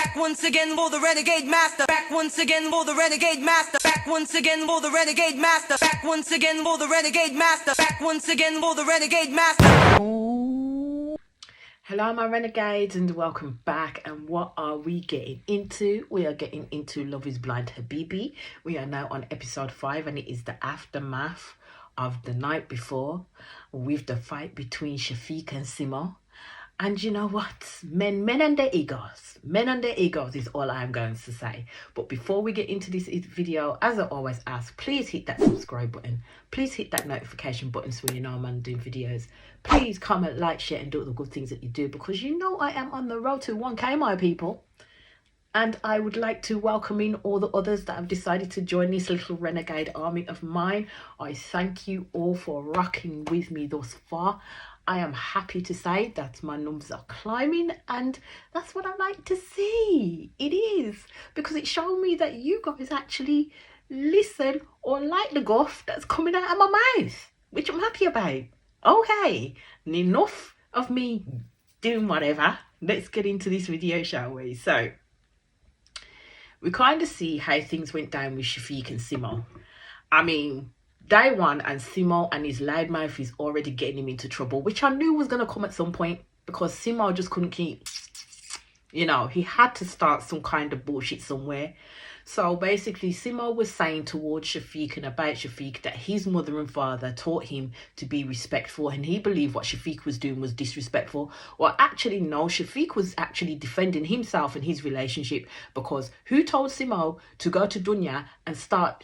Back once again for the renegade master. Back once again for the renegade master. Back once again for the renegade master. Back once again for the renegade master. Back once again for the renegade master. Hello my renegades and welcome back. And what are we getting into? We are getting into Love is Blind Habibi. We are now on episode 5 and it is the aftermath of the night before with the fight between Chafic and Simo. And you know what? Men and their egos. Men and their egos is all I'm going to say. But before we get into this video, as I always ask, please hit that subscribe button. Please hit that notification button so you know I'm doing videos. Please comment, like, share and do all the good things that you do, because you know I am on the road to 1K, my people. And I would like to welcome in all the others that have decided to join this little renegade army of mine. I thank you all for rocking with me thus far. I am happy to say that my numbers are climbing, and that's what I like to see. It is, because it showed me that you guys actually listen or like the guff that's coming out of my mouth, which I'm happy about. Okay, enough of me doing whatever. Let's get into this video, shall we? So we kind of see how things went down with Chafic and Simo. I mean, day one, and Simo and his loudmouth is already getting him into trouble, which I knew was going to come at some point, because Simo just couldn't keep, you know, he had to start some kind of bullshit somewhere. So basically Simo was saying towards Chafic and about Chafic that his mother and father taught him to be respectful, and he believed what Chafic was doing was disrespectful. Well, actually no, Chafic was actually defending himself and his relationship, because who told Simo to go to Dounia and start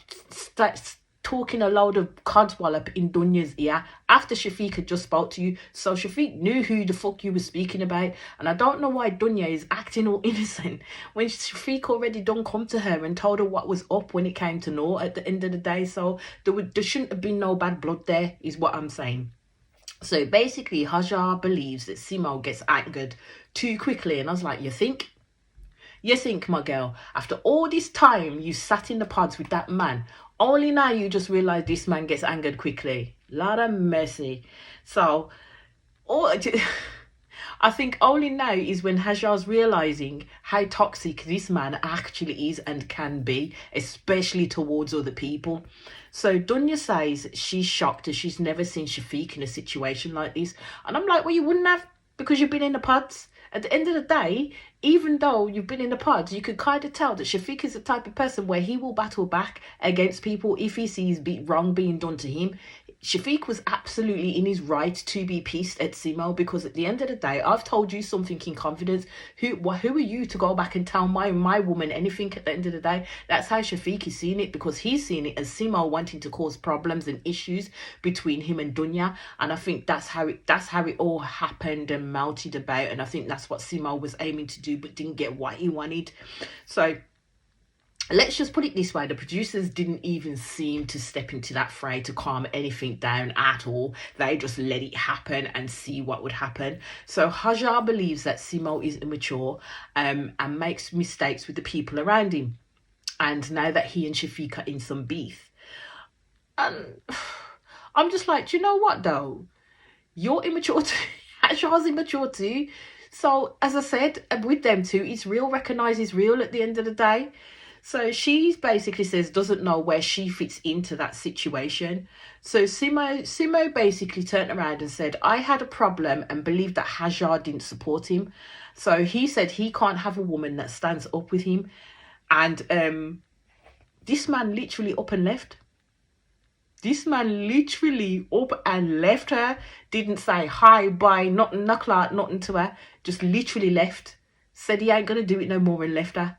talking a load of codswallop in Dunia's ear after Chafic had just spoke to you? So Chafic knew who the fuck you were speaking about, and I don't know why Dounia is acting all innocent when Chafic already done come to her and told her what was up when it came to know at the end of the day. So there shouldn't have been no bad blood there, is what I'm saying. So basically Hajar believes that Simo gets angered too quickly, and I was like, you think, my girl, after all this time you sat in the pods with that man, only now you just realise this man gets angered quickly? Lord of mercy. So I think only now is when Hajar's realising how toxic this man actually is and can be, especially towards other people. So Dounia says she's shocked as she's never seen Chafic in a situation like this. And I'm like, well, you wouldn't have, because you've been in the pods. At the end of the day, even though you've been in the pods, you could kind of tell that Chafic is the type of person where he will battle back against people if he sees wrong being done to him. Chafic was absolutely in his right to be pissed at Simo, because at the end of the day, I've told you something in confidence. Who are you to go back and tell my woman anything at the end of the day? That's how Chafic is seeing it, because he's seeing it as Simo wanting to cause problems and issues between him and Dounia. And I think that's how it all happened and melted about, and I think that's what Simo was aiming to do but didn't get what he wanted. So let's just put it this way, the producers didn't even seem to step into that fray to calm anything down at all. They just let it happen and see what would happen. So Hajar believes that Simo is immature and makes mistakes with the people around him. And now that he and Chafic are in some beef, and I'm just like, do you know what though? You're immature too. Hajar's immature too. So as I said, with them two, it's real, recognises real at the end of the day. So she basically says doesn't know where she fits into that situation. So Simo basically turned around and said, I had a problem and believed that Hajar didn't support him. So he said he can't have a woman that stands up with him. And this man literally up and left. This man literally up and left her. Didn't say hi, bye, nothing, knuckle out, nothing to her. Just literally left. Said he ain't going to do it no more and left her.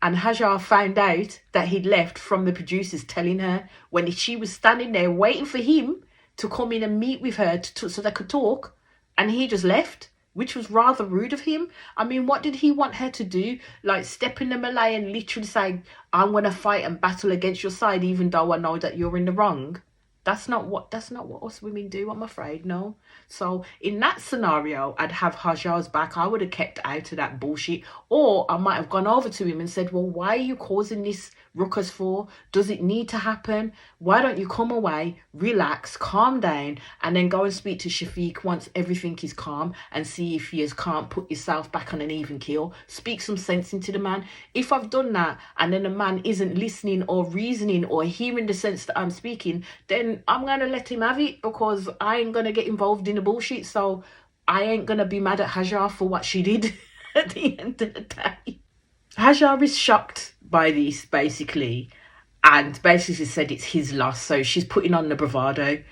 And Hajar found out that he'd left from the producers telling her, when she was standing there waiting for him to come in and meet with her so they could talk. And he just left, which was rather rude of him. I mean, what did he want her to do? Like step in the melee and literally say, I'm going to fight and battle against your side even though I know that you're in the wrong? That's not what us women do, I'm afraid. No. So in that scenario, I'd have Hajar's back. I would have kept out of that bullshit. Or I might have gone over to him and said, well, why are you causing this ruckus for? Does it need to happen? Why don't you come away, relax, calm down, and then go and speak to Chafic once everything is calm, and see if you can't put yourself back on an even keel. Speak some sense into the man. If I've done that and then the man isn't listening or reasoning or hearing the sense that I'm speaking, then I'm going to let him have it, because I ain't going to get involved in the bullshit. So I ain't going to be mad at Hajar for what she did at the end of the day. Hajar is shocked by this, basically, and basically said it's his loss. So she's putting on the bravado.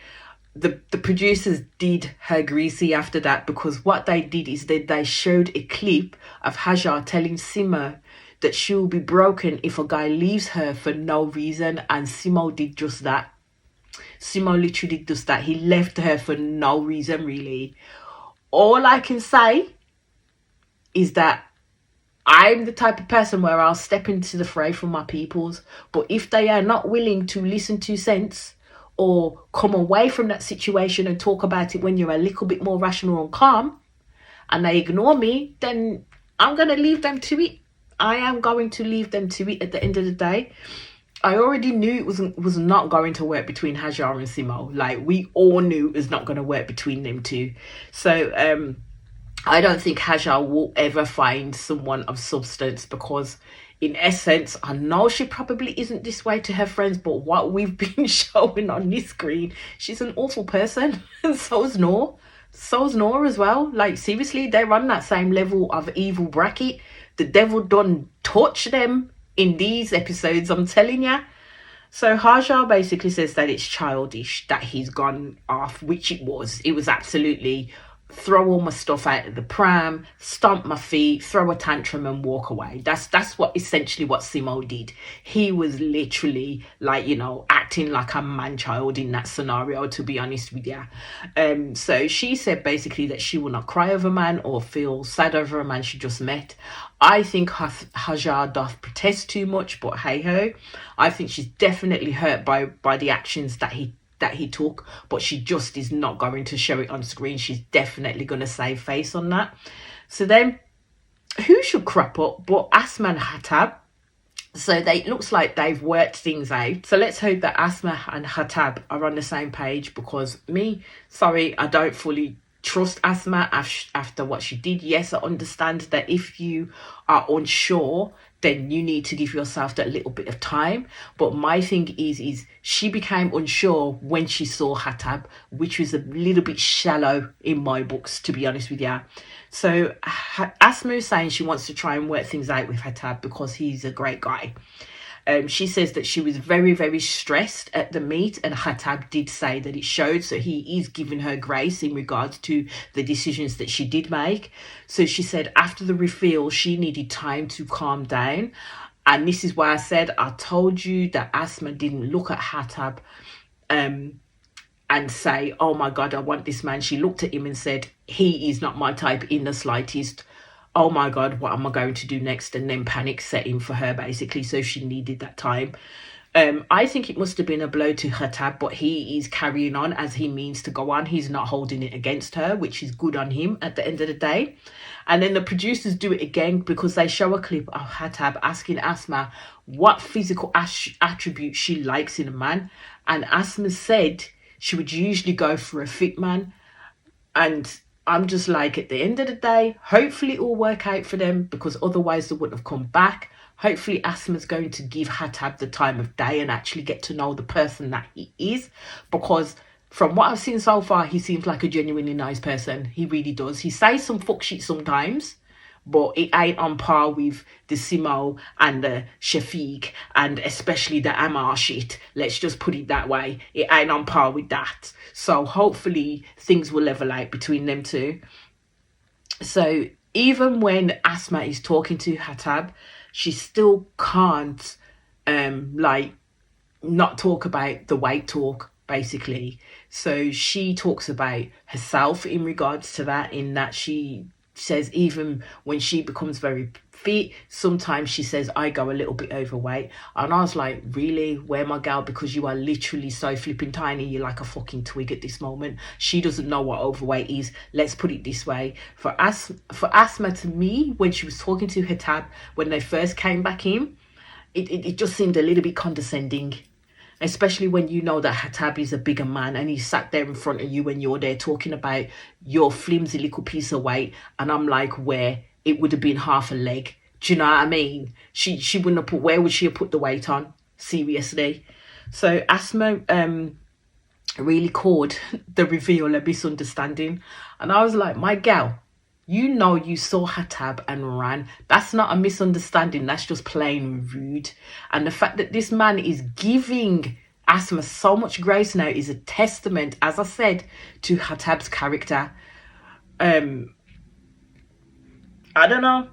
The producers did her greasy after that, because what they did is they showed a clip of Hajar telling Simo that she will be broken if a guy leaves her for no reason, and Simo did just that. Simo literally did just that. He left her for no reason, really. All I can say is that I'm the type of person where I'll step into the fray for my peoples, but if they are not willing to listen to sense or come away from that situation and talk about it when you're a little bit more rational and calm, and they ignore me, then I'm going to leave them to it. I am going to leave them to it at the end of the day. I already knew it was not going to work between Hajar and Simo. Like, we all knew it was not going to work between them two. So I don't think Hajar will ever find someone of substance, because in essence, I know she probably isn't this way to her friends, but what we've been showing on this screen, she's an awful person. And so's Noor. So's Noor as well. Like, seriously, they're on that same level of evil bracket. The devil done touch them in these episodes, I'm telling ya. So Hajar basically says that it's childish that he's gone off, which it was. It was absolutely throw all my stuff out of the pram, stomp my feet, throw a tantrum and walk away. That's what essentially what Simo did. He was literally, like, you know, acting like a man-child in that scenario, to be honest with you. So she said basically that she will not cry over a man or feel sad over a man she just met. I think Hajar doth protest too much, but hey-ho. I think she's definitely hurt by the actions that he took, but she just is not going to show it on screen. She's definitely going to save face on that. So then, who should crop up but Asma and Hatab? So it looks like they've worked things out. So let's hope that Asma and Hatab are on the same page, because I don't fully trust Asma after what she did. Yes, I understand that if you are unsure, then you need to give yourself that little bit of time. But my thing is she became unsure when she saw Hatab, which was a little bit shallow in my books, to be honest with you. So Asma is saying she wants to try and work things out with Hatab because he's a great guy. She says that she was very, very stressed at the meet, and Hatab did say that it showed, so he is giving her grace in regards to the decisions that she did make. So she said after the reveal, she needed time to calm down. And this is why I said, I told you that Asma didn't look at Hatab and say, oh my God, I want this man. She looked at him and said, he is not my type in the slightest. Oh my God, what am I going to do next? And then panic set in for her, basically. So she needed that time. I think it must have been a blow to Hatab, but he is carrying on as he means to go on. He's not holding it against her, which is good on him at the end of the day. And then the producers do it again, because they show a clip of Hatab asking Asma what physical attributes she likes in a man. And Asma said she would usually go for a fit man. And I'm just like, at the end of the day, hopefully it will work out for them, because otherwise they wouldn't have come back. Hopefully Asma's going to give Hatab the time of day and actually get to know the person that he is, because from what I've seen so far, he seems like a genuinely nice person. He really does. He says some fuck shit sometimes, but it ain't on par with the Simo and the Chafic, and especially the Ammar shit. Let's just put it that way. It ain't on par with that. So hopefully things will level out between them two. So even when Asma is talking to Hatab, she still can't not talk about the weight talk, basically. So she talks about herself in regards to that, in that she says even when she becomes very fit. Sometimes she says I go a little bit overweight. And I was like, really? Where my girl? Because you are literally so flipping tiny. You're like a fucking twig at this moment. She doesn't know what overweight is. Let's put it this way. For Asma, to me, when she was talking to Hatab, when they first came back in, it just seemed a little bit condescending. Especially when you know that Hatab is a bigger man and he sat there in front of you when you're there talking about your flimsy little piece of weight. And I'm like, where? It would have been half a leg. Do you know what I mean? She wouldn't have put, where would she have put the weight on? Seriously. So Asma really called the reveal a misunderstanding. And I was like, my gal, you know you saw Hatab and ran. That's not a misunderstanding. That's just plain rude. And the fact that this man is giving Asma so much grace now is a testament, as I said, to Hatab's character. I don't know.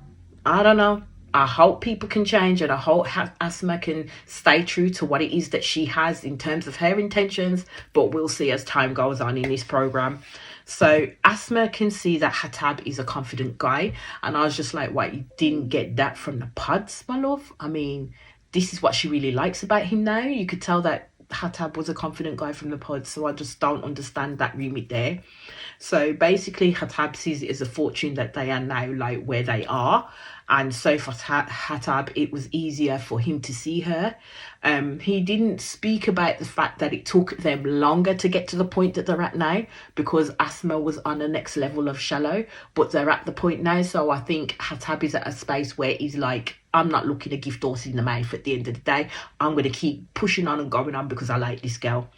I hope people can change, and I hope Asma can stay true to what it is that she has in terms of her intentions. But we'll see as time goes on in this program. So Asma can see that Hatab is a confident guy. And I was just like, what, you didn't get that from the pods, my love? I mean, this is what she really likes about him now. You could tell that Hatab was a confident guy from the pods. So I just don't understand that remit there. So basically Hatab sees it as a fortune that they are now like where they are. And so for Hatab, it was easier for him to see her. He didn't speak about the fact that it took them longer to get to the point that they're at now, because Asma was on the next level of shallow, but they're at the point now. So I think Hatab is at a space where he's like, I'm not looking to give horse in the mouth at the end of the day. I'm going to keep pushing on and going on because I like this girl.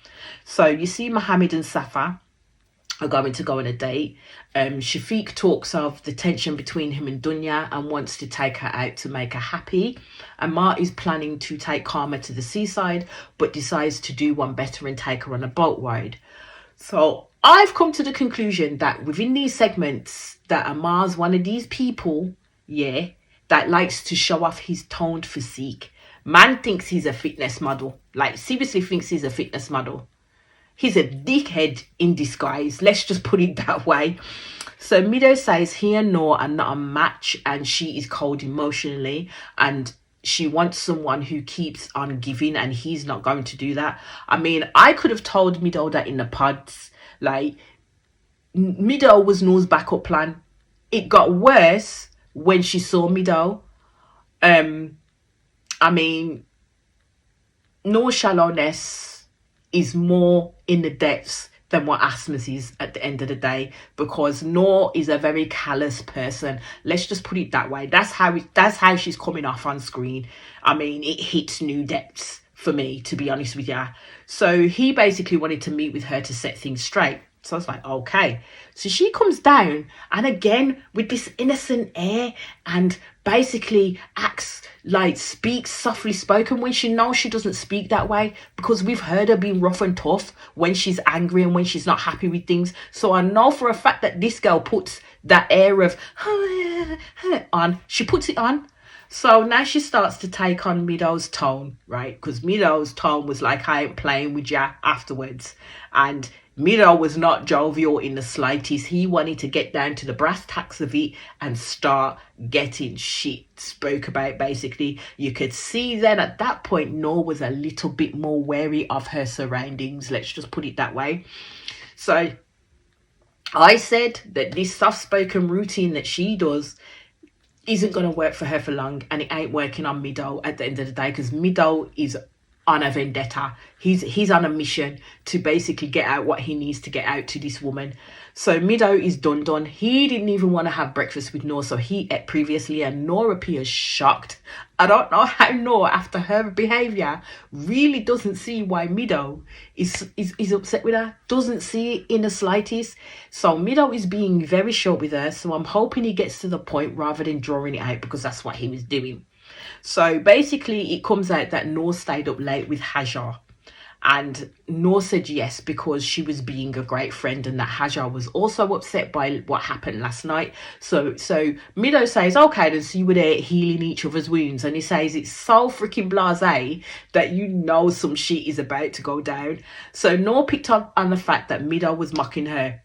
So you see Mohammed and Safa are going to go on a date. Chafic talks of the tension between him and Dounia and wants to take her out to make her happy. Ammar is planning to take Karma to the seaside, but decides to do one better and take her on a boat ride. So I've come to the conclusion that within these segments, that Ammar's one of these people, that likes to show off his toned physique. Man thinks he's a fitness model. Like, seriously thinks he's a fitness model. He's a dickhead in disguise. Let's just put it that way. So Mido says he and Noor are not a match, and she is cold emotionally, and she wants someone who keeps on giving, and he's not going to do that. I mean, I could have told Mido that in the pods. Like, Mido was Noor's backup plan. It got worse when she saw Mido. I mean, Noor's shallowness is more in the depths than what Asma's is at the end of the day, because Noor is a very callous person. Let's just put it that way. That's how she's coming off on screen. I mean, it hits new depths for me, to be honest with you. So he basically wanted to meet with her to set things straight. So I was like, okay. So she comes down, and again with this innocent air, and basically acts like, speaks softly spoken when she knows she doesn't speak that way, because we've heard her be rough and tough when she's angry and when she's not happy with things. So I know for a fact that this girl puts that air of on. She puts it on. So now she starts to take on Mido's tone, right? Because Mido's tone was like, I ain't playing with ya afterwards. And Mido was not jovial in the slightest. He wanted to get down to the brass tacks of it and start getting shit spoke about, basically. You could see then at that point, Noor was a little bit more wary of her surroundings. Let's just put it that way. So I said that this soft-spoken routine that she does isn't going to work for her for long, and it ain't working on Mido at the end of the day, because Mido is on a vendetta. He's on a mission to basically get out what he needs to get out to this woman. So Mido is done. He didn't even want to have breakfast with Noor, so he ate previously, and Noor appears shocked. I don't know how Noor, after her behaviour, really doesn't see why Mido is upset with her. Doesn't see it in the slightest. So Mido is being very short with her, so I'm hoping he gets to the point rather than drawing it out, because that's what he was doing. So basically it comes out that Noor stayed up late with Hajar, and Noor said yes because she was being a great friend, and that Hajar was also upset by what happened last night. So Mido says, okay then, so you were there healing each other's wounds, and he says it's so freaking blasé that you know some shit is about to go down. So Noor picked up on the fact that Mido was mocking her,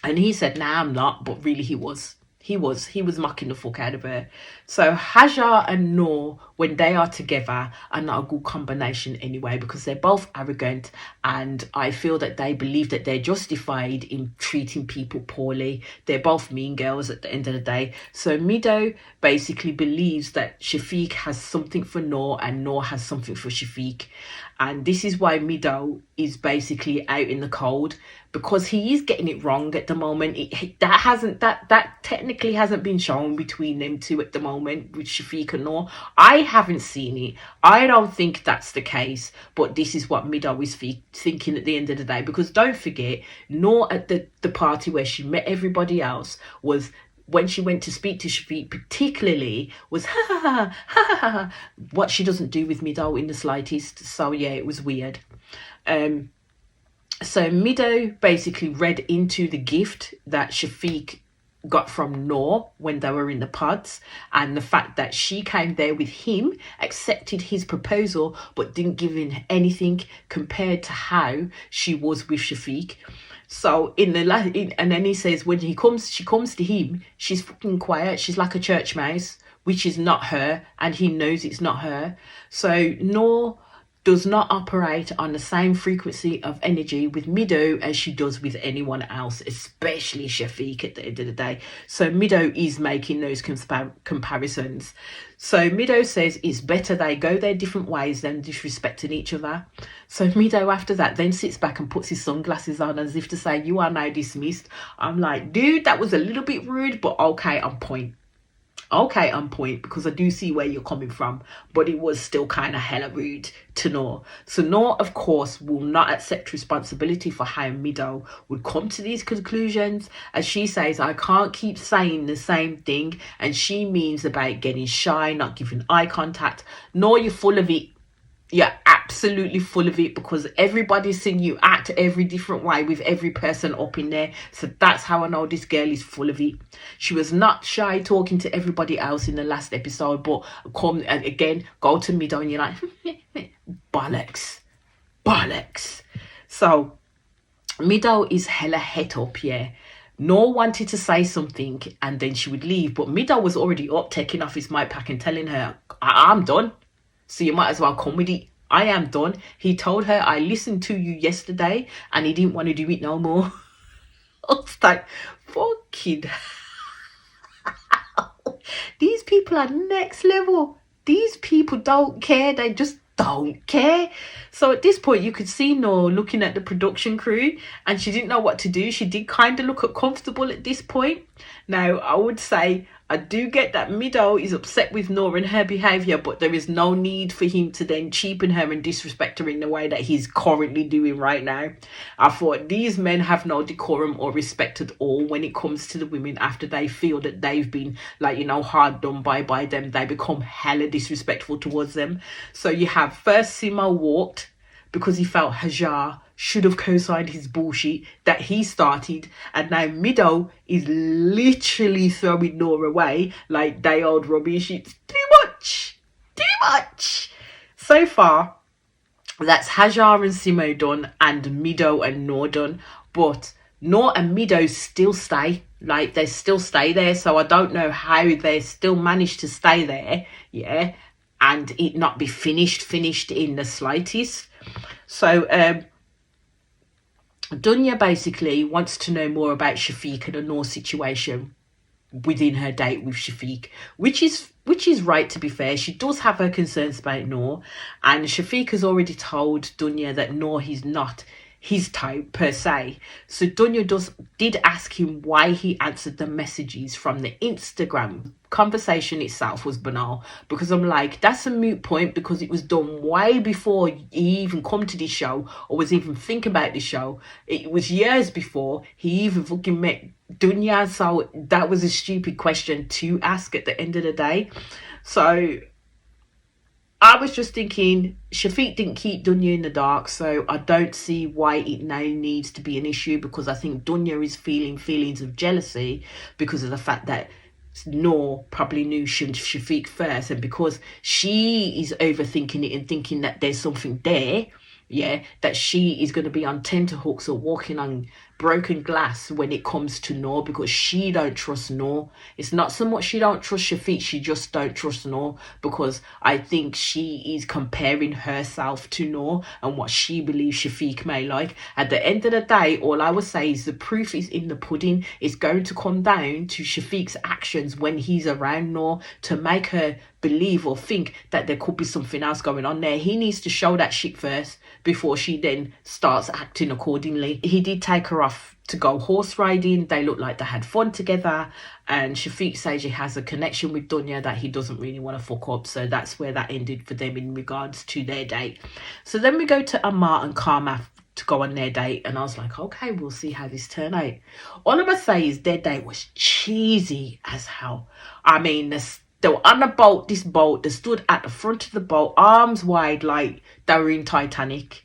and he said, nah, I'm not, but really he was. He was mocking the fuck out of her. So Hajar and Noor, when they are together, are not a good combination anyway, because they're both arrogant, and I feel that they believe that they're justified in treating people poorly. They're both mean girls at the end of the day. So Mido basically believes that Chafic has something for Noor and Noor has something for Chafic. And this is why Mido is basically out in the cold, because he is getting it wrong at the moment. That technically hasn't been shown between them two at the moment with Chafic and Noor. I haven't seen it. I don't think that's the case, but this is what Mido is thinking at the end of the day. Because don't forget, Noor at the party where she met everybody else was, when she went to speak to Chafic particularly, was ha, what she doesn't do with Mido in the slightest. So yeah, it was weird. So Mido basically read into the gift that Chafic got from Noor when they were in the pods, and the fact that she came there with him, accepted his proposal, but didn't give him anything compared to how she was with Chafic. So and then he says when she comes to him, she's fucking quiet. She's like a church mouse, which is not her, and he knows it's not her. So Noor does not operate on the same frequency of energy with Mido as she does with anyone else, especially Chafic at the end of the day. So Mido is making those comparisons. So Mido says it's better they go their different ways than disrespecting each other. So Mido after that then sits back and puts his sunglasses on as if to say, you are now dismissed. I'm like, dude, that was a little bit rude, but okay, on point. Okay, on point, because I do see where you're coming from, but it was still kind of hella rude to Noor. So Noor, of course, will not accept responsibility for how Mido would come to these conclusions. As she says, I can't keep saying the same thing, and she means about getting shy, not giving eye contact. Noor, you're full of it. You're absolutely full of it, because everybody's seen you act every different way with every person up in there. So that's how I know this girl is full of it. She was not shy talking to everybody else in the last episode, but come and again, go to Mido and you're like, bollocks. So Mido is hella het up, yeah. Noor wanted to say something and then she would leave, but Mido was already up, taking off his mic pack and telling her, I'm done. So you might as well come with it. I am done. He told her, I listened to you yesterday, and he didn't want to do it no more. I was like, fucking these people are next level. These people don't care. They just don't care. So at this point, you could see Noor looking at the production crew, and she didn't know what to do. She did kind of look uncomfortable at this point. Now, I would say, I do get that Mido is upset with Noor and her behaviour, but there is no need for him to then cheapen her and disrespect her in the way that he's currently doing right now. I thought these men have no decorum or respect at all when it comes to the women after they feel that they've been, like, hard done by them. They become hella disrespectful towards them. So you have first Simo walked because he felt Hajar should have co-signed his bullshit that he started, and now Mido is literally throwing Noor away like they old rubbish. It's too much. So far, that's Hajar and Simo done, and Mido and Noor done, but Noor and Mido still stay. Like, they still stay there, so I don't know how they still manage to stay there, yeah, and it not be finished in the slightest. So Dounia basically wants to know more about Chafic and the Noor situation within her date with Chafic, which is right, to be fair. She does have her concerns about Noor, and Chafic has already told Dounia that Noor is not his type per se. So Dounia did ask him why he answered the messages from the Instagram. Conversation itself was banal, because I'm like, that's a moot point, because it was done way before he even come to this show or was even thinking about this show. It was years before he even fucking met Dounia, so that was a stupid question to ask at the end of the day. So I was just thinking, Chafic didn't keep Dounia in the dark, so I don't see why it now needs to be an issue, because I think Dounia is feeling feelings of jealousy because of the fact that Noor probably knew Chafic first, and because she is overthinking it and thinking that there's something there, yeah, that she is going to be on tenterhooks or walking on broken glass when it comes to Noor, because she don't trust Noor. It's not so much she don't trust Shafiq, she just don't trust Noor, because I think she is comparing herself to Noor and what she believes Shafiq may like. At the end of the day, all I would say is the proof is in the pudding. It's going to come down to Shafiq's actions when he's around Noor to make her believe or think that there could be something else going on there. He needs to show that shit first before she then starts acting accordingly. He did take her off to go horse riding. They looked like they had fun together, and Shafiq says he has a connection with Dounia that he doesn't really want to fuck up, so that's where that ended for them in regards to their date. So then we go to Ammar and Karma to go on their date, and I was like, okay, we'll see how this turn out. All I'm gonna say is their date was cheesy as hell. I mean, they were on a boat, this boat, they stood at the front of the boat, arms wide, like they were in Titanic.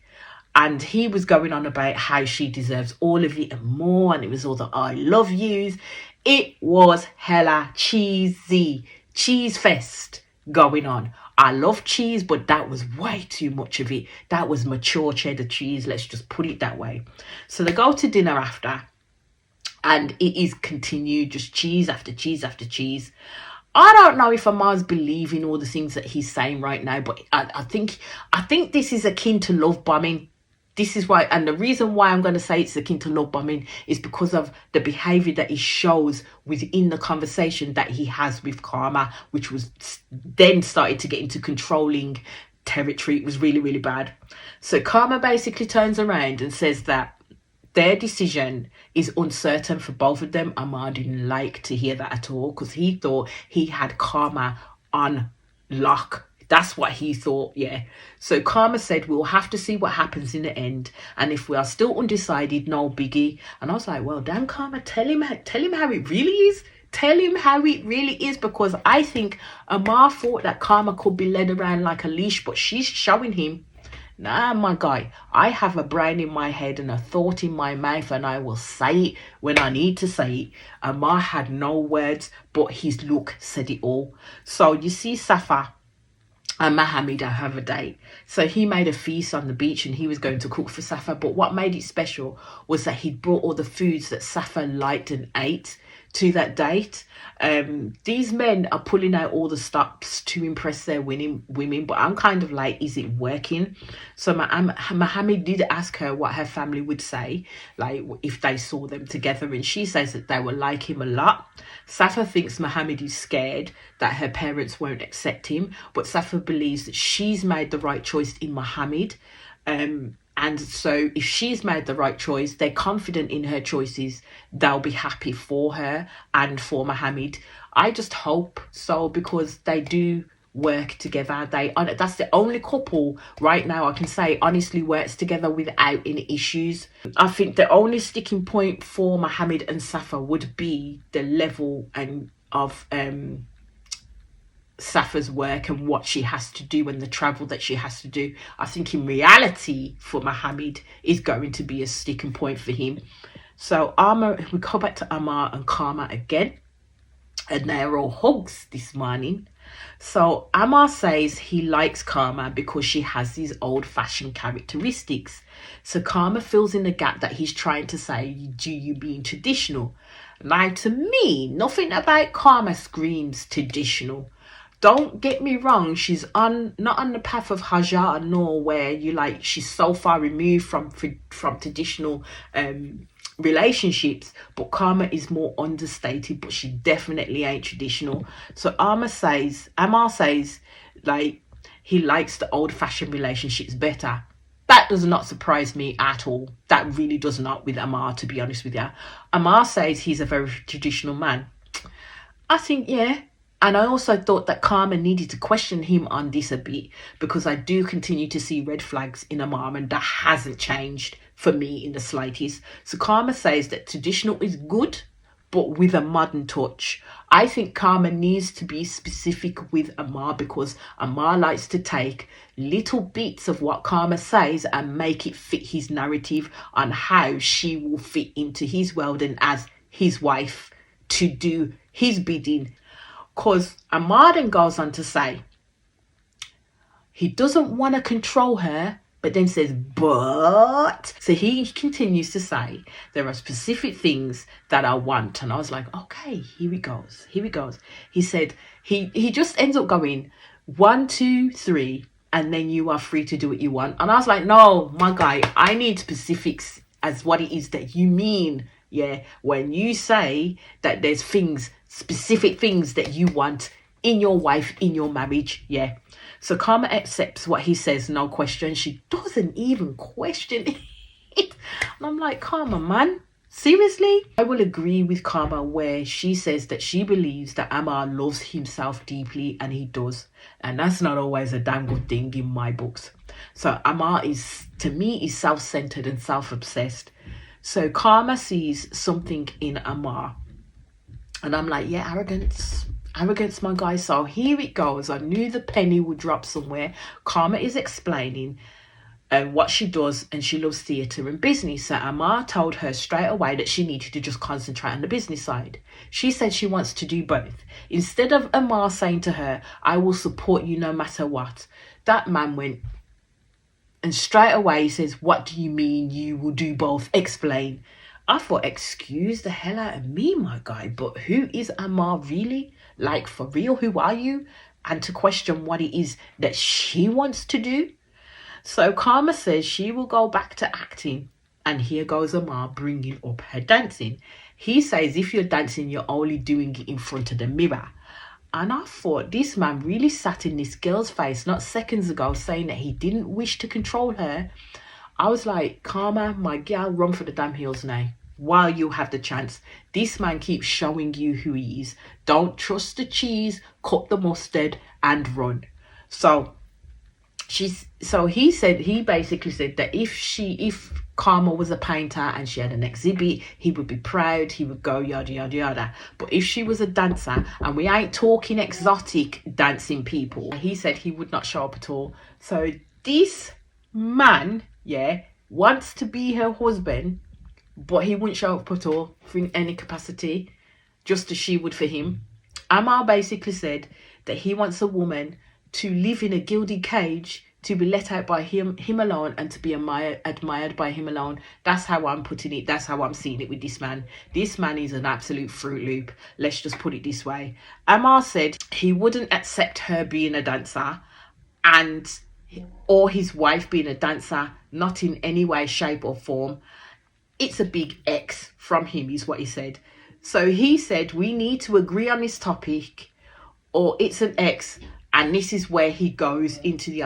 And he was going on about how she deserves all of it and more. And it was all the I love yous. It was hella cheesy. Cheese fest going on. I love cheese, but that was way too much of it. That was mature cheddar cheese. Let's just put it that way. So they go to dinner after. And it is continued, just cheese after cheese after cheese. I don't know if Ammar's believing all the things that he's saying right now, but I think this is akin to love bombing. This is why, and the reason why I'm going to say it's akin to love bombing is because of the behaviour that he shows within the conversation that he has with Karma, which was then started to get into controlling territory. It was really, really bad. So Karma basically turns around and says that their decision is uncertain for both of them. Ammar didn't like to hear that at all because he thought he had Karma on lock. That's what he thought, yeah. So Karma said, we'll have to see what happens in the end. And if we are still undecided, no biggie. And I was like, well, damn, Karma, tell him how it really is. Tell him how it really is, because I think Ammar thought that Karma could be led around like a leash, but she's showing him, nah, my guy, I have a brain in my head and a thought in my mouth, and I will say it when I need to say it. Ammar had no words, but his look said it all. So you see Safa and Mohammed have a date. So he made a feast on the beach and he was going to cook for Safa. But what made it special was that he'd brought all the foods that Safa liked and ate to that date. These men are pulling out all the stops to impress their women, but I'm kind of like, is it working? So Mohammed did ask her what her family would say, like if they saw them together, and she says that they will like him a lot. Safa thinks Mohammed is scared that her parents won't accept him, but Safa believes that she's made the right choice in Mohammed. And so if she's made the right choice, they're confident in her choices, they'll be happy for her and for Mohammed. I just hope so, because they do work together. That's the only couple right now I can say honestly works together without any issues. I think the only sticking point for Mohammed and Safa would be the level of Safa's work and what she has to do and the travel that she has to do. I think in reality for Mohammed is going to be a sticking point for him. So we go back to Ammar and Karma again, and they're all hugs this morning. So Ammar says he likes Karma because she has these old-fashioned characteristics. So Karma fills in the gap that he's trying to say, do you being traditional? Now to me, nothing about Karma screams traditional. Don't get me wrong, she's not on the path of Hajar and Noor, where she's so far removed from traditional relationships, but Karma is more understated, but she definitely ain't traditional. So Ammar says like he likes the old-fashioned relationships better. That does not surprise me at all. That really does not with Ammar, to be honest with you. Ammar says he's a very traditional man. I think, yeah. And I also thought that Karma needed to question him on this a bit, because I do continue to see red flags in Ammar, and that hasn't changed for me in the slightest. So Karma says that traditional is good, but with a modern touch. I think Karma needs to be specific with Ammar, because Ammar likes to take little bits of what Karma says and make it fit his narrative on how she will fit into his world and as his wife to do his bidding. Because Ammar then goes on to say he doesn't want to control her, but then says, but. So he continues to say, there are specific things that I want. And I was like, okay, here he goes. He said, he just ends up going 1, 2, 3, and then you are free to do what you want. And I was like, no, my guy, I need specifics as what it is that you mean. Yeah, when you say that there's specific things that you want in your wife, in your marriage. Yeah. So Karma accepts what he says, no question. She doesn't even question it. And I'm like, Karma, man, seriously? I will agree with Karma where she says that she believes that Ammar loves himself deeply, and he does. And that's not always a damn good thing in my books. So Ammar is, to me, is self-centered and self-obsessed. So Karma sees something in Ammar. And I'm like, yeah, arrogance, my guy. So here it goes. I knew the penny would drop somewhere. Karma is explaining what she does, and she loves theatre and business. So Ammar told her straight away that she needed to just concentrate on the business side. She said she wants to do both. Instead of Ammar saying to her, I will support you no matter what, that man went and straight away he says, what do you mean you will do both? Explain. I thought, excuse the hell out of me, my guy, but who is Ammar really? Like, for real, who are you? And to question what it is that she wants to do. So Karma says she will go back to acting. And here goes Ammar bringing up her dancing. He says if you're dancing, you're only doing it in front of the mirror. And I thought, this man really sat in this girl's face not seconds ago saying that he didn't wish to control her. I was like, Karma, my girl, run for the damn hills now while you have the chance. This man keeps showing you who he is. Don't trust the cheese, cut the mustard and run. So he basically said that if Karma was a painter and she had an exhibit, he would be proud, he would go yada yada yada. But if she was a dancer, and we ain't talking exotic dancing people, he said he would not show up at all. So this man, yeah, wants to be her husband, but he wouldn't show up at all in any capacity, just as she would for him. Ammar basically said that he wants a woman to live in a gilded cage, to be let out by him alone, and to be admired by him alone. That's how I'm putting it. That's how I'm seeing it with this man. This man is an absolute Fruit Loop. Let's just put it this way. Ammar said he wouldn't accept her being a dancer or his wife being a dancer, not in any way, shape or form. It's a big X from him, is what he said. So he said we need to agree on this topic, or it's an X. And this is where he goes into the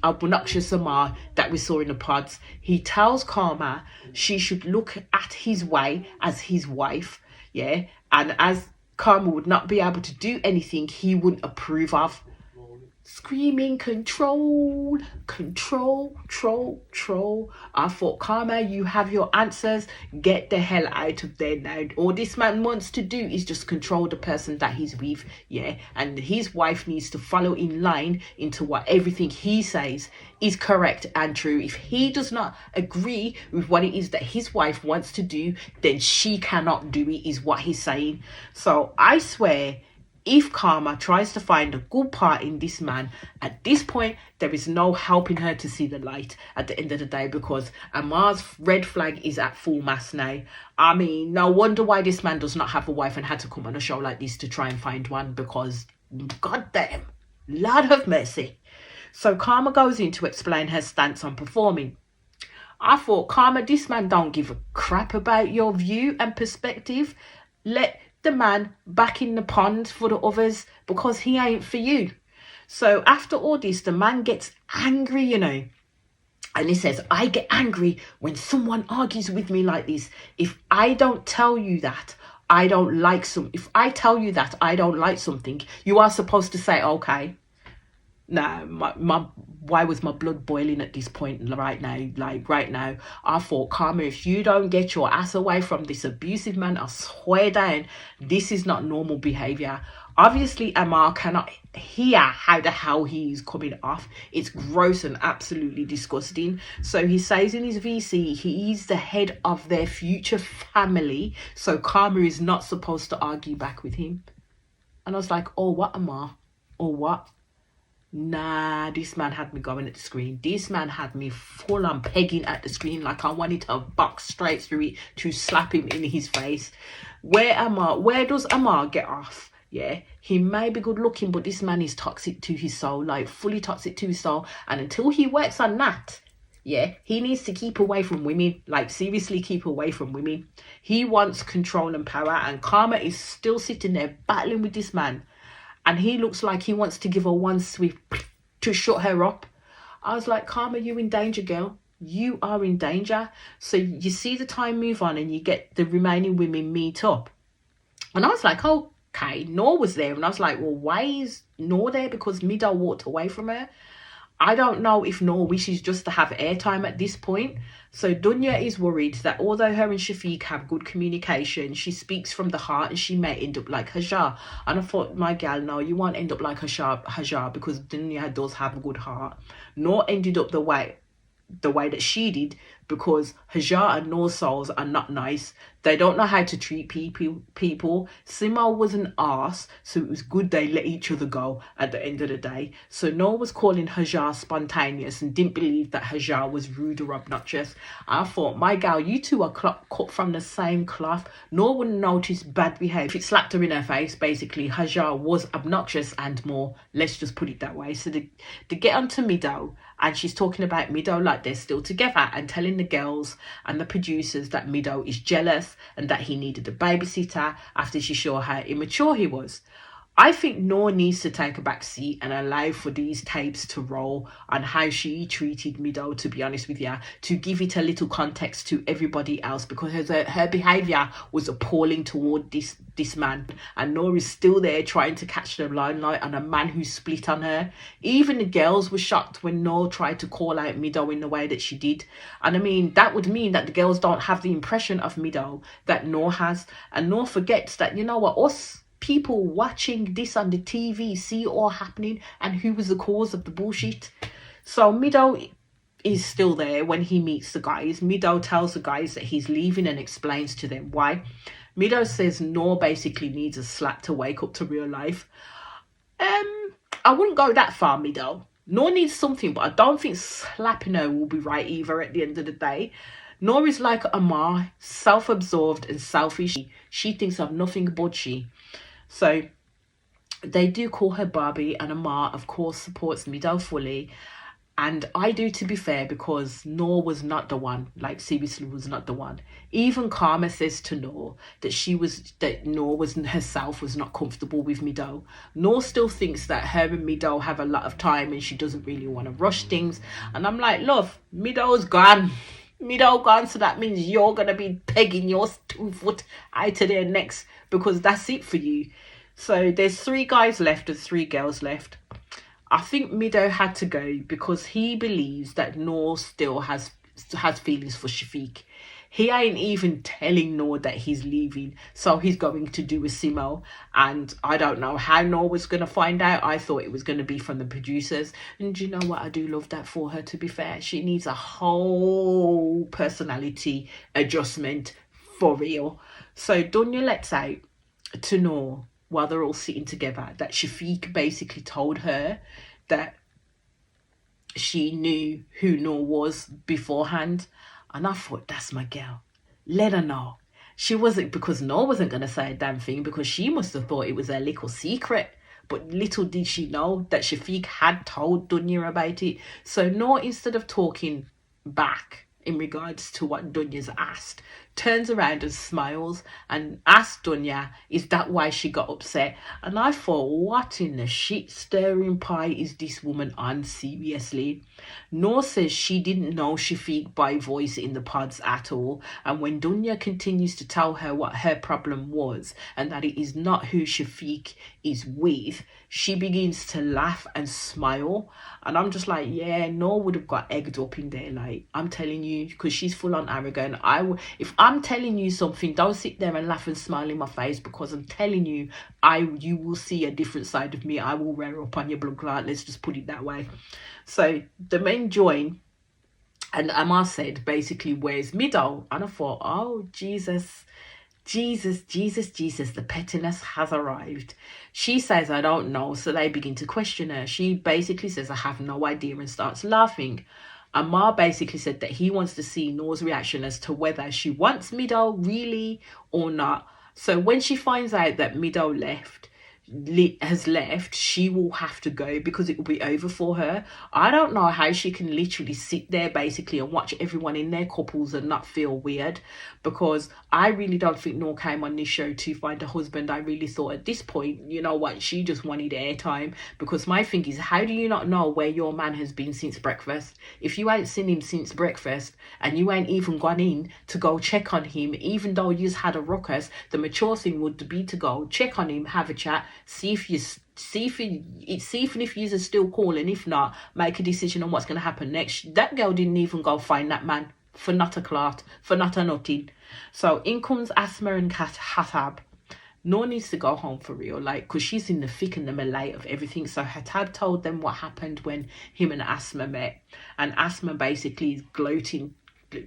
obnoxious Ammar that we saw in the pods. He tells Karma she should look at his way as his wife, yeah? And as Karma would not be able to do anything he wouldn't approve of. Screaming, control. I thought, Karma, you have your answers. Get the hell out of there now. All this man wants to do is just control the person that he's with, yeah? And his wife needs to follow in line into what everything he says is correct and true. If he does not agree with what it is that his wife wants to do, then she cannot do it, is what he's saying. So I swear, if Karma tries to find a good part in this man, at this point, there is no helping her to see the light at the end of the day, because Ammar's red flag is at full mast now. I mean, no wonder why this man does not have a wife and had to come on a show like this to try and find one, because, goddamn, Lord have mercy. So Karma goes in to explain her stance on performing. I thought, Karma, this man don't give a crap about your view and perspective. Let the man back in the pond for the others, because he ain't for you. So after all this, the man gets angry, you know, and he says, I get angry when someone argues with me like this. If I don't tell you that I don't like if I tell you that I don't like something, you are supposed to say, okay. Nah, why was my blood boiling at this point right now? Like right now, I thought, Karma, if you don't get your ass away from this abusive man, I swear down, this is not normal behavior. Obviously, Ammar cannot hear how the hell he is coming off. It's gross and absolutely disgusting. So he says in his VC, he is the head of their future family. So Karma is not supposed to argue back with him. And I was like, oh, what, Ammar? Or what? Nah, this man had me going at the screen. This man had me full on pegging at the screen like I wanted to box straight through it to slap him in his face. Where does Ammar get off? Yeah, he may be good looking, but this man is toxic to his soul, like fully toxic to his soul. And until he works on that, yeah, he needs to keep away from women. Like, seriously, keep away from women. He wants control and power, and Karma is still sitting there battling with this man. And he looks like he wants to give her one swift to shut her up. I was like, Karma, you in danger, girl. You are in danger. So you see the time move on and you get the remaining women meet up. And I was like, okay, Noor was there. And I was like, well, why is Noor there? Because Mido walked away from her. I don't know if Noor wishes just to have airtime at this point. So Dounia is worried that although her and Chafic have good communication, she speaks from the heart and she may end up like Hajar. And I thought, my gal, no, you won't end up like Hajar because Dounia does have a good heart. Noor ended up the way that she did because Hajar and Noor's souls are not nice. They don't know how to treat people. Simo was an arse, so it was good they let each other go at the end of the day. So Noor was calling Hajar spontaneous and didn't believe that Hajar was rude or obnoxious. I thought, my gal, you two are cut from the same cloth. Noor wouldn't notice bad behaviour. It slapped her in her face, basically. Hajar was obnoxious and more. Let's just put it that way. So they get onto Mido, and she's talking about Mido like they're still together and telling the girls and the producers that Mido is jealous and that he needed a babysitter after she saw how immature he was. I think Noor needs to take a back seat and allow for these tapes to roll on how she treated Mido, to be honest with you, to give it a little context to everybody else, because her behaviour was appalling toward this man. And Noor is still there trying to catch the limelight on a man who split on her. Even the girls were shocked when Noor tried to call out Mido in the way that she did. And I mean, that would mean that the girls don't have the impression of Mido that Noor has. And Noor forgets that, you know what, us people watching this on the TV see all happening and who was the cause of the bullshit. So Mido is still there when he meets the guys. Mido tells the guys that he's leaving and explains to them why. Mido says Noor basically needs a slap to wake up to real life. I wouldn't go that far, Mido. Noor needs something, but I don't think slapping her will be right either at the end of the day. Noor is like Ammar, self-absorbed and selfish. She thinks of nothing but she. So they do call her Barbie, and Ammar, of course, supports Mido fully. And I do, to be fair, because Noor was not the one. Like, seriously, was not the one. Even Karma says to Noor that Noor was herself was not comfortable with Mido. Noor still thinks that her and Mido have a lot of time and she doesn't really want to rush things. And I'm like, love, Mido's gone. Mido gone, so that means you're going to be pegging your 2 foot out of their necks, because that's it for you. So there's 3 guys left and 3 girls left. I think Mido had to go because he believes that Noor still has feelings for Chafic. He ain't even telling Noor that he's leaving, so he's going to do a Simo. And I don't know how Noor was going to find out. I thought it was going to be from the producers. And you know what? I do love that for her, to be fair. She needs a whole personality adjustment for real. So Dounia lets out to Noor, while they're all sitting together, that Chafic basically told her that she knew who Noor was beforehand. And I thought, that's my girl. Let her know. She wasn't, because Noor wasn't going to say a damn thing, because she must have thought it was a little secret. But little did she know that Chafic had told Dounia about it. So Noor, instead of talking back in regards to what Dunya's asked, turns around and smiles and asks Dounia, is that why she got upset? And I thought, what in the shit stirring pie is this woman on, seriously? Noor says she didn't know Chafic by voice in the pods at all, and when Dounia continues to tell her what her problem was and that it is not who Chafic is with, she begins to laugh and smile. And I'm just like, yeah, Noor would have got egged up in there. Like, I'm telling you, because she's full on arrogant. If I'm telling you something, don't sit there and laugh and smile in my face, because I'm telling you, you will see a different side of me. I will rear up on your blood clot. Let's just put it that way. So the men join, and Ammar said, basically, where's Mido? And I thought, oh, Jesus, Jesus, Jesus, Jesus, the pettiness has arrived. She says, I don't know. So they begin to question her. She basically says, I have no idea, and starts laughing. Ammar basically said that he wants to see Noor's reaction as to whether she wants Mido really or not. So when she finds out that Mido has left, she will have to go because it will be over for her. I don't know how she can literally sit there basically and watch everyone in their couples and not feel weird, because I really don't think Noor came on this show to find a husband. I really thought at this point, you know what, she just wanted airtime. Because my thing is, how do you not know where your man has been since breakfast? If you ain't seen him since breakfast and you ain't even gone in to go check on him, even though you've had a ruckus, the mature thing would be to go check on him, have a chat, see if you're still calling. If not, make a decision on what's going to happen next. That girl didn't even go find that man for not a clot, for not a nothing. So in comes Asma and Hatab. Noor needs to go home for real, like, because she's in the thick and the melee of everything. So Hatab told them what happened when him and Asma met, and Asma basically is gloating,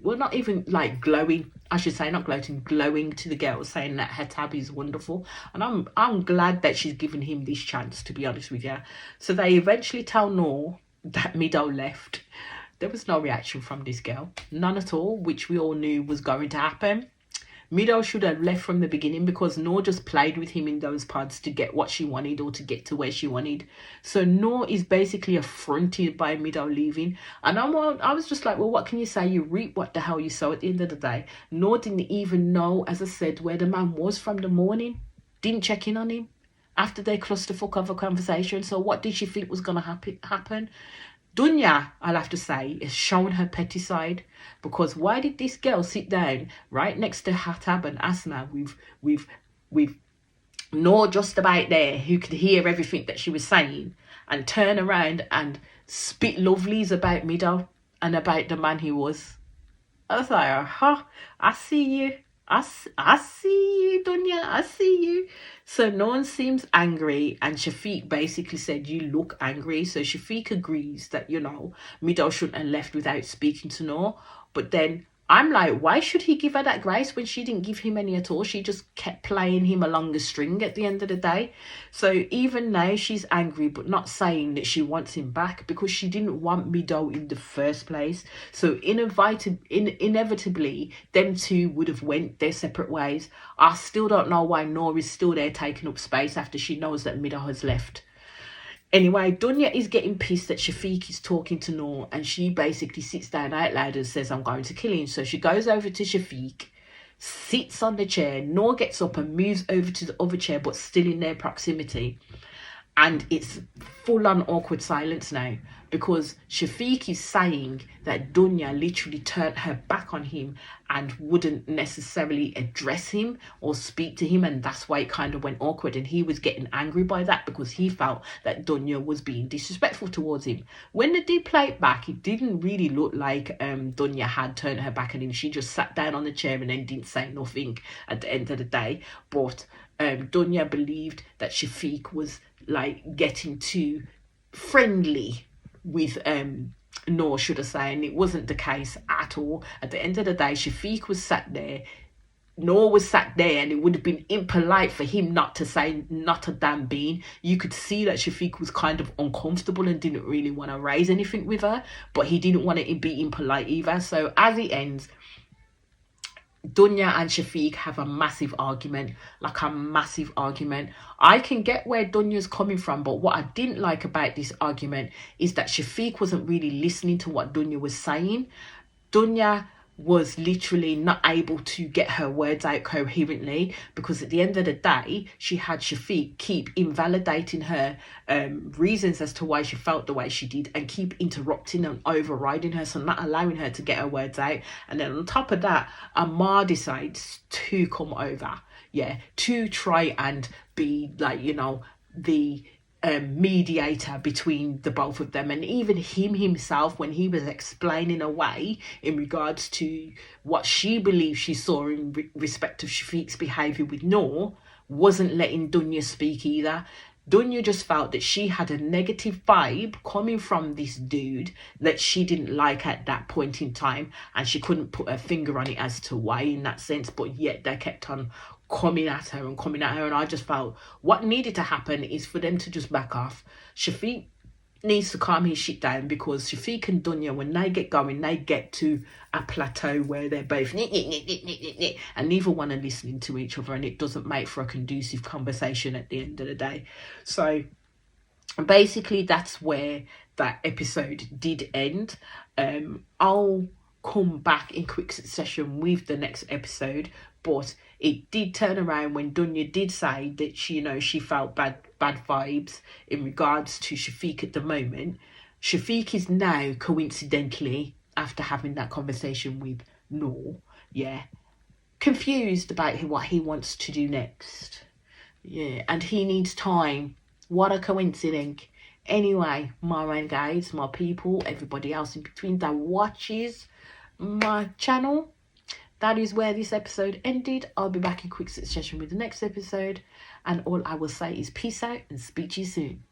well, not even like glowing, I should say, not gloating, glowing to the girls, saying that Hatab is wonderful. And I'm glad that she's given him this chance, to be honest with you. So they eventually tell Noor that Mido left. There was no reaction from this girl, none at all, which we all knew was going to happen. Mido should have left from the beginning, because Noor just played with him in those pods to get what she wanted, or to get to where she wanted. So Noor is basically affronted by Mido leaving. And I was just like, well, what can you say? You reap what the hell you sow at the end of the day. Noor didn't even know, as I said, where the man was from the morning. Didn't check in on him after they clusterfuck of a conversation. So what did she think was going to happen? Dounia, I'll have to say, has shown her petty side, because why did this girl sit down right next to Hatab and Asma with Noor just about there, who could hear everything that she was saying, and turn around and spit lovelies about Mido and about the man he was? I was like, I see you. I see you, Dounia, I see you. So Noor seems angry, and Chafic basically said, you look angry. So Chafic agrees that, Mido shouldn't have left without speaking to Noor. But then I'm like, why should he give her that grace when she didn't give him any at all? She just kept playing him along the string at the end of the day. So even now she's angry, but not saying that she wants him back, because she didn't want Mido in the first place. So inevitably, them two would have went their separate ways. I still don't know why Noor is still there taking up space after she knows that Mido has left. Anyway, Dounia is getting pissed that Chafic is talking to Noor, and she basically sits down out loud and says, I'm going to kill him. So she goes over to Chafic, sits on the chair. Noor gets up and moves over to the other chair, but still in their proximity. And it's full-on awkward silence now, because Chafic is saying that Dounia literally turned her back on him and wouldn't necessarily address him or speak to him, and that's why it kind of went awkward. And he was getting angry by that, because he felt that Dounia was being disrespectful towards him. When they did play it back, it didn't really look like Dounia had turned her back on him. She just sat down on the chair and then didn't say nothing at the end of the day. But Dounia believed that Chafic was like getting too friendly with Noor, should I say, and it wasn't the case at all. At the end of the day, Chafic was sat there, Noor was sat there, and it would have been impolite for him not to say not a damn bean. You could see that Chafic was kind of uncomfortable and didn't really want to raise anything with her, but he didn't want to be impolite either. So as it ends, Dounia and Chafic have a massive argument, like a massive argument. I can get where Dunya's coming from, but what I didn't like about this argument is that Chafic wasn't really listening to what Dounia was saying. Dounia was literally not able to get her words out coherently, because at the end of the day, she had Chafic keep invalidating her reasons as to why she felt the way she did, and keep interrupting and overriding her, so not allowing her to get her words out. And then on top of that, Ammar decides to come over, to try and be like, the mediator between the both of them. And even himself, when he was explaining away in regards to what she believed she saw in respect of Shafiq's behaviour with Noor, wasn't letting Dounia speak either. Dounia just felt that she had a negative vibe coming from this dude that she didn't like at that point in time, and she couldn't put her finger on it as to why in that sense, but yet they kept on coming at her, and I just felt what needed to happen is for them to just back off. Chafic needs to calm his shit down, because Chafic and Dounia, when they get going, they get to a plateau where they're both and neither one are listening to each other, and it doesn't make for a conducive conversation at the end of the day. So basically that's where that episode did end. I'll come back in quick succession with the next episode, but it did turn around when Dounia did say that she felt bad vibes in regards to Chafic at the moment. Chafic is now, coincidentally, after having that conversation with Noor, confused about what he wants to do next. And he needs time. What a coincidence. Anyway, my renegades, my people, everybody else in between that watches my channel, that is where this episode ended. I'll be back in quick succession with the next episode, and all I will say is peace out and speak to you soon.